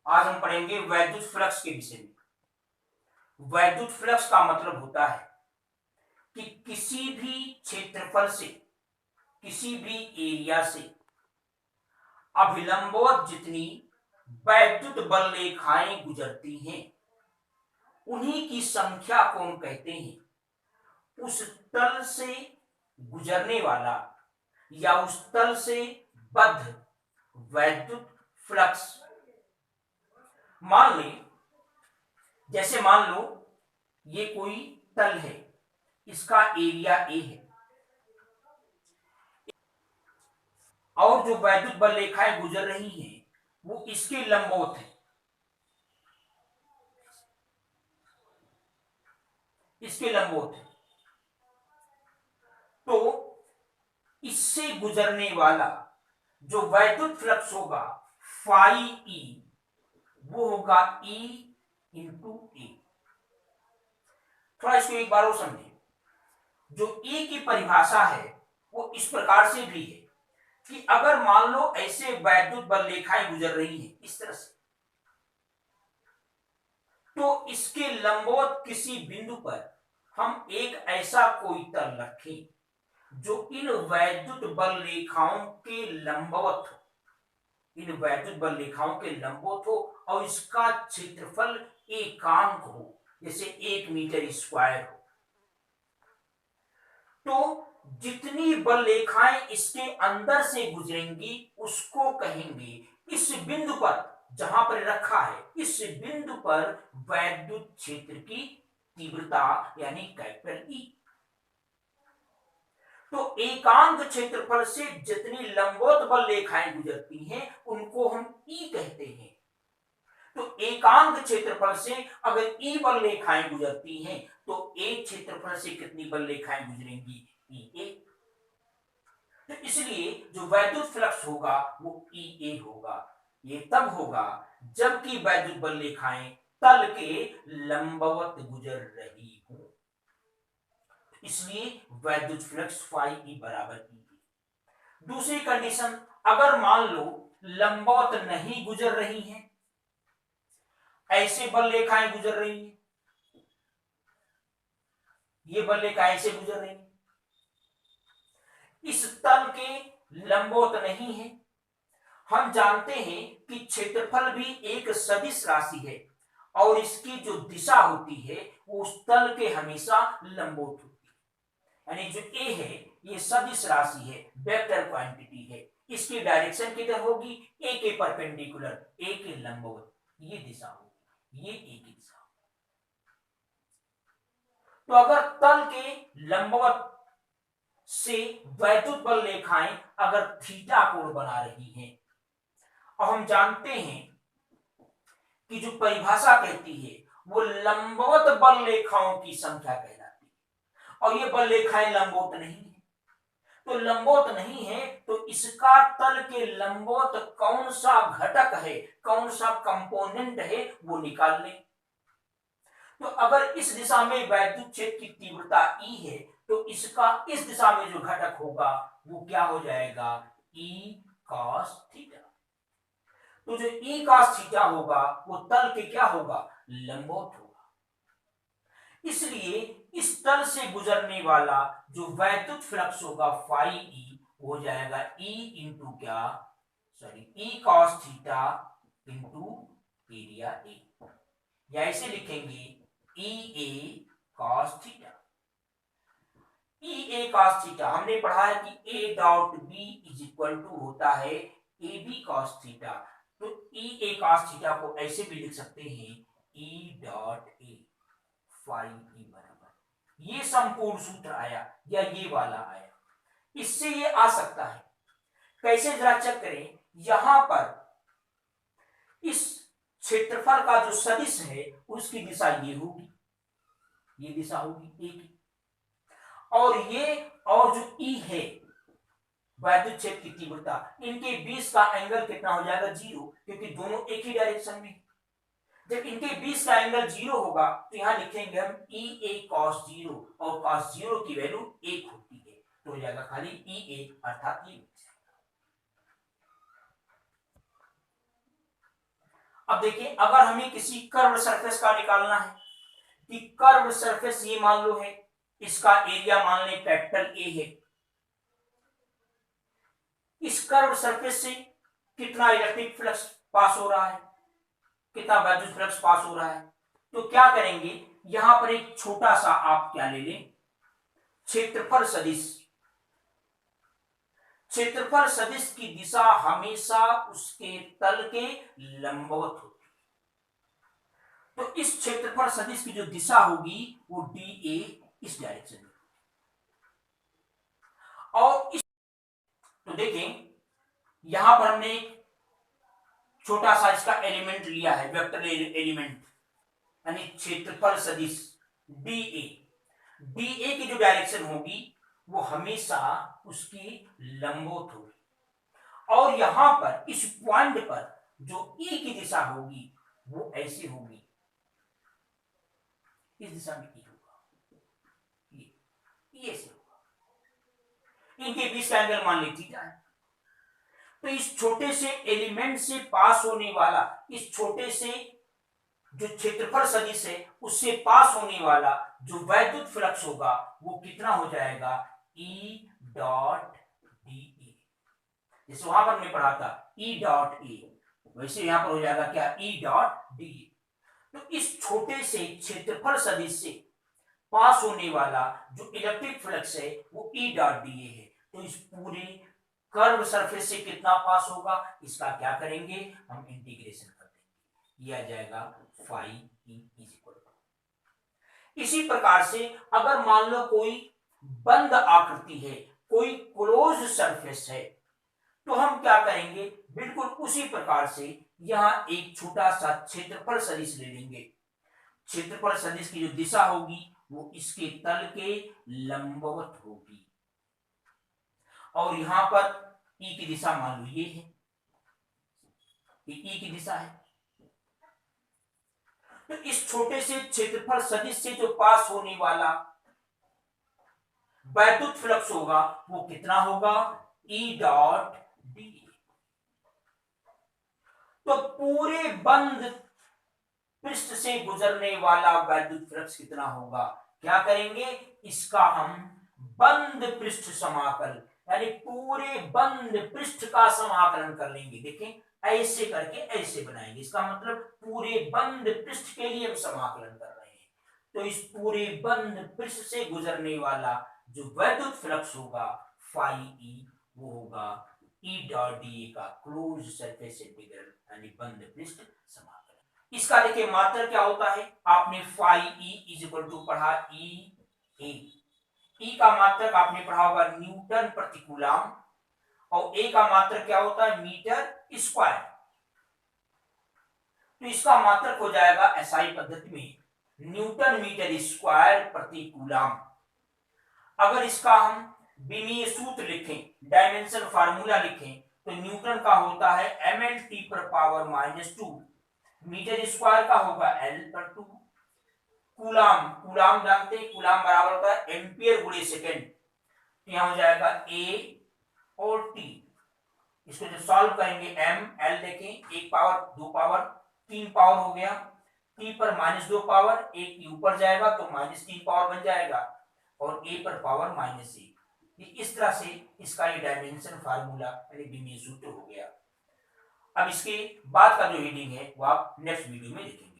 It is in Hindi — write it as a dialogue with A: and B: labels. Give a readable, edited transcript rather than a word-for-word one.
A: आज हम पढ़ेंगे वैद्युत फ्लक्स के विषय में। वैद्युत फ्लक्स का मतलब होता है कि किसी भी क्षेत्रफल से, किसी भी एरिया से अभिलंबवत जितनी वैद्युत बल रेखाएं गुजरती हैं, उन्हीं की संख्या को हम कहते हैं उस तल से गुजरने वाला या उस तल से बद्ध वैद्युत फ्लक्स। मान लें, जैसे मान लो ये कोई तल है, इसका एरिया ए है और जो वैद्युत बल रेखाएं गुजर रही हैं वो इसके लंबवत है, इसके लंबवत है। तो इससे गुजरने वाला जो वैद्युत फ्लक्स होगा फाई ई, वो होगा ई इंटू ए। थोड़ा इसको एक बार और समझे। जो ए की परिभाषा है वो इस प्रकार से भी है कि अगर मान लो ऐसे वैद्युत बल रेखाएं गुजर रही हैं इस तरह से, तो इसके लंबवत किसी बिंदु पर हम एक ऐसा कोई तल रखें जो इन वैद्युत बल रेखाओं के लंबवत हो, इन वैद्युत बल रेखाओं के लंबवत हो और इसका क्षेत्रफल एकांक हो, जैसे 1 मीटर स्क्वायर हो। तो जितनी बल रेखाएं इसके अंदर से गुजरेंगी उसको कहेंगे, इस बिंदु पर जहां पर रखा है, इस बिंदु पर वैद्युत क्षेत्र की तीव्रता यानी कैपिटल ई। तो एकांक क्षेत्रफल से जितनी लंबवत बल रेखाएं गुजरती हैं उनको हम ई कहते हैं। तो एकांक क्षेत्रफल से अगर ई बल रेखाएं गुजरती हैं तो एक क्षेत्रफल से कितनी बल रेखाएं गुजरेंगी, ई ए। तो इसलिए जो वैद्युत फ्लक्स होगा वो ई ए होगा। ये तब होगा जबकि वैद्युत बल रेखाएं तल के लंबवत गुजर रही हो, इसलिए वैद्युत फ्लक्स फाई ई बराबर ई ए। दूसरी कंडीशन, अगर मान लो लंबवत नहीं गुजर रही हैं, ऐसे बल रेखाएं गुजर रही हैं, ये बल रेखाएं ऐसे गुजर रही हैं, इस तल के लंबवत नहीं है। हम जानते हैं कि क्षेत्रफल भी एक सदिश राशि है और इसकी जो दिशा होती है वो उस तल के हमेशा लंबवत होती है। यानी जो ए है ये सदिश राशि है, वेक्टर क्वांटिटी है, इसकी डायरेक्शन किधर होगी, ए के परपेंडिकुलर, ए के लंबवत, ये दिशा होगी, ये ए की दिशा। तो अगर तल के लंबवत से वैद्युत बल रेखाएं अगर थीटा कोण बना रही हैं, और हम जानते हैं कि जो परिभाषा कहती है वो लंबवत बल रेखाओं की संख्या कहलाती है, और ये बल रेखाएं लंबवत नहीं है। तो लंबवत नहीं है तो इसका तल के लंबवत कौन सा घटक है, कौन सा कंपोनेंट है, वो निकाल लें। तो अगर इस दिशा में वैद्युत क्षेत्र की तीव्रता ई है तो इसका इस दिशा में जो घटक होगा वो क्या हो जाएगा, ई कॉस थीटा। तो जो ई कॉस थीटा होगा वो तल के क्या होगा, लंबवत होगा। इसलिए इस तल से गुजरने वाला जो वैद्युत फ्लक्स होगा फाई ई हो जाएगा ई इंटू क्या, sorry E cos theta into area A, या ऐसे लिखेंगे E A cos theta. E A cos theta हमने पढ़ा है कि A dot B is equal to होता है ए बी कॉस थीटा। तो ई ए कॉस थीटा को ऐसे भी लिख सकते हैं E dot A phi E बराबर, ये संपूर्ण सूत्र आया या ये वाला आया, इससे ये आ सकता है। कैसे, जरा चेक करें। यहां पर इस क्षेत्रफल का जो सदिश है उसकी दिशा ये होगी, ये दिशा होगी ए की, और ये और जो ई है वैद्युत क्षेत्र की तीव्रता, इनके बीच का एंगल कितना हो जाएगा, 0, क्योंकि दोनों एक ही डायरेक्शन में। जब इनके बीच का एंगल 0 होगा तो यहां लिखेंगे हम ई ए कॉस 0, और कॉस 0 की वैल्यू 1 होती है, तो हो जाएगा खाली ई ए अर्थात ये। अब देखिए, अगर हमें किसी कर्व सरफेस का निकालना है कि कर्व सरफेस ये मान लो है, इसका एरिया मान लें कैपिटल ए है, इस कर्व सरफेस से कितना इलेक्ट्रिक फ्लक्स पास हो रहा है, कितना वैद्युत फ्लक्स पास हो रहा है, तो क्या करेंगे, यहां पर एक छोटा सा आप क्या ले लें, क्षेत्रफल सदिश। क्षेत्रफल सदिश की दिशा हमेशा उसके तल के लंबवत होती है, तो इस क्षेत्रफल सदिश की जो दिशा होगी वो डी ए इस डायरेक्शन में, और इस, तो देखें यहां पर हमने एक छोटा सा इसका एलिमेंट लिया है, वेक्टर एलिमेंट, यानी क्षेत्रफल सदिश डी ए। डी ए की जो डायरेक्शन होगी वो हमेशा उसकी लंबवत होगी, और यहां पर इस पॉइंट पर जो ई की दिशा होगी वो ऐसी होगी, इस दिशा में ई होगा, ये ऐसे होगा, इनके बीच का एंगल मान ली थीटा है। तो इस छोटे से एलिमेंट से पास होने वाला, इस छोटे से जो क्षेत्रफल सदिश है उससे पास होने वाला जो वैद्युत फ्लक्स होगा वो कितना हो जाएगा, ई डॉट डी ए। जैसे वहां पर हमने पढ़ा था ई डॉट ए, वैसे यहां पर हो जाएगा क्या, ई डॉट डी ए। तो इस छोटे से क्षेत्रफल सदिश से पास होने वाला जो इलेक्ट्रिक फ्लक्स है वो ई डॉट डी ए है। तो इस पूरे कर्व सरफेस से कितना पास होगा, इसका क्या करेंगे, हम इंटीग्रेशन कर देंगे, यह आ जाएगा phi E is equal to. इसी प्रकार से अगर मान लो कोई बंद आकृति है, कोई क्लोज सरफेस है, तो हम क्या करेंगे, बिल्कुल उसी प्रकार से यहां एक छोटा सा क्षेत्रफल सदिश ले लेंगे। क्षेत्रफल सदिश की जो दिशा होगी वो इसके तल के लंबवत होगी, और यहां पर ई की दिशा मान लो ये है, ई की दिशा है। तो इस छोटे से क्षेत्रफल सदिश से जो पास होने वाला वैद्युत फ्लक्स होगा वो कितना होगा, ई डॉट डी। तो पूरे बंद पृष्ठ से गुजरने वाला वैद्युत फ्लक्स कितना होगा, क्या करेंगे, इसका हम बंद पृष्ठ समाकल, यानी पूरे बंद पृष्ठ का समाकलन कर लेंगे। देखें ऐसे करके ऐसे बनाएंगे, इसका मतलब पूरे बंद पृष्ठ के लिए हम समाकलन कर रहे हैं। तो इस पूरे बंद पृष्ठ से गुजरने वाला जो वैद्युत फ्लक्स होगा फाई ई, वो होगा ई डॉट डी ए का क्लोज सरफेस इंटीग्रल, यानी बंद पृष्ठ समाकलन। इसका देखिए मात्रक क्या होता है, आपने phi E is equal to पढ़ा ई ए, ई का मात्रक आपने पढ़ा होगा न्यूटन प्रति कूलम, और ए का मात्रक क्या होता है, मीटर स्क्वायर। तो इसका मात्रक हो जाएगा एसआई पद्धति में न्यूटन मीटर स्क्वायर प्रति कूलम। अगर इसका हम विमीय सूत्र लिखें, डायमेंशन फार्मूला लिखें, तो न्यूटन का होता है mlt पर पावर -2, मीटर स्क्वायर का होगा L पर 2, कूलम, कूलम जानते हैं, कूलम बराबर होता है एम्पियर गुणे सेकेंड। तो यहां हो जाएगा A और T, इसको जब सॉल्व करेंगे m L देखें, 1 पावर 2 पावर 3 पावर हो गया, T पर -2 पावर, 1 ऊपर जाएगा तो -3 पावर बन जाएगा, और A पर पावर -1। इस तरह से इसका ये डायमेंशन फार्मूला यानी विमीय सूत्र हो गया। अब इसके बाद का जो रीडिंग है वो आप नेक्स्ट वीडियो में देखेंगे।